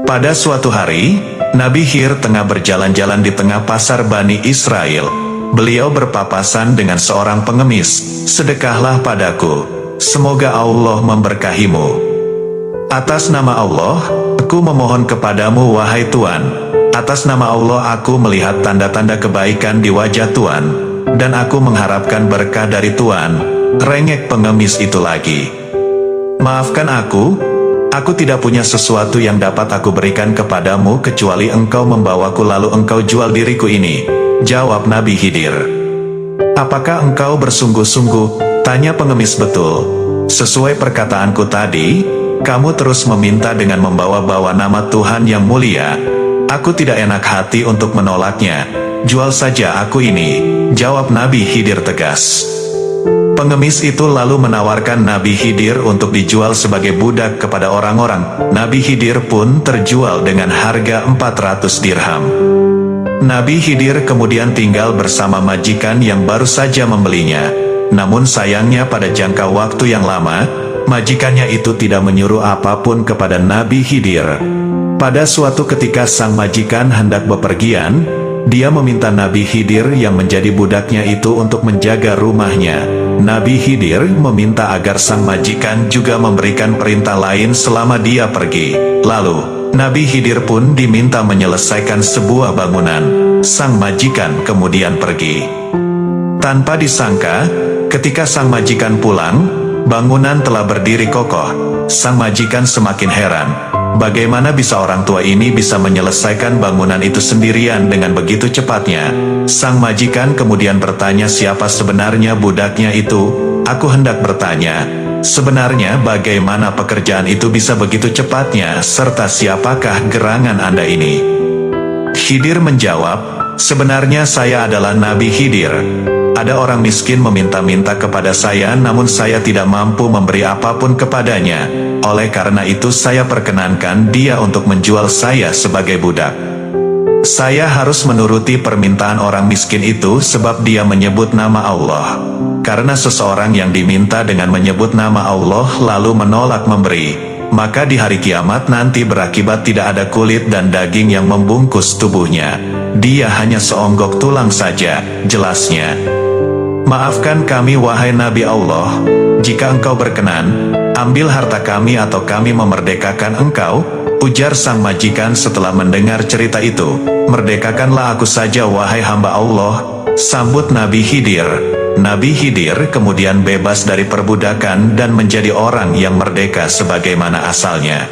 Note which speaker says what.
Speaker 1: Pada suatu hari, Nabi Hir tengah berjalan-jalan di tengah pasar Bani Israel. Beliau berpapasan dengan seorang pengemis. "Sedekahlah padaku, semoga Allah memberkahimu." "Atas nama Allah, aku memohon kepadamu wahai Tuan. Atas nama Allah aku melihat tanda-tanda kebaikan di wajah Tuan, dan aku mengharapkan berkah dari Tuan." Rengek pengemis itu lagi. "Maafkan aku tidak punya sesuatu yang dapat aku berikan kepadamu kecuali engkau membawaku lalu engkau jual diriku ini," jawab Nabi Khidir. "Apakah engkau bersungguh-sungguh?" tanya pengemis. "Betul. Sesuai perkataanku tadi, kamu terus meminta dengan membawa-bawa nama Tuhan yang mulia. Aku tidak enak hati untuk menolaknya. Jual saja aku ini," jawab Nabi Khidir tegas. Pengemis itu lalu menawarkan Nabi Khidir untuk dijual sebagai budak kepada orang-orang. Nabi Khidir pun terjual dengan harga 400 dirham. Nabi Khidir kemudian tinggal bersama majikan yang baru saja membelinya. Namun sayangnya pada jangka waktu yang lama, majikannya itu tidak menyuruh apapun kepada Nabi Khidir. Pada suatu ketika sang majikan hendak bepergian, dia meminta Nabi Khidir yang menjadi budaknya itu untuk menjaga rumahnya. Nabi Khidir meminta agar sang majikan juga memberikan perintah lain selama dia pergi. Lalu, Nabi Khidir pun diminta menyelesaikan sebuah bangunan. Sang majikan kemudian pergi. Tanpa disangka, ketika sang majikan pulang, bangunan telah berdiri kokoh. Sang majikan semakin heran. Bagaimana bisa orang tua ini bisa menyelesaikan bangunan itu sendirian dengan begitu cepatnya? Sang majikan kemudian bertanya siapa sebenarnya budaknya itu. "Aku hendak bertanya, sebenarnya bagaimana pekerjaan itu bisa begitu cepatnya, serta siapakah gerangan Anda ini?" Khidir menjawab, "Sebenarnya saya adalah Nabi Khidir. Ada orang miskin meminta-minta kepada saya namun saya tidak mampu memberi apapun kepadanya. Oleh karena itu saya perkenankan dia untuk menjual saya sebagai budak. Saya harus menuruti permintaan orang miskin itu sebab dia menyebut nama Allah. Karena seseorang yang diminta dengan menyebut nama Allah lalu menolak memberi, maka di hari kiamat nanti berakibat tidak ada kulit dan daging yang membungkus tubuhnya. Dia hanya seonggok tulang saja," jelasnya. "Maafkan kami wahai Nabi Allah, jika engkau berkenan, ambil harta kami atau kami memerdekakan engkau," ujar sang majikan setelah mendengar cerita itu. "Merdekakanlah aku saja wahai hamba Allah," sambut Nabi Khidir. Nabi Khidir kemudian bebas dari perbudakan dan menjadi orang yang merdeka sebagaimana asalnya.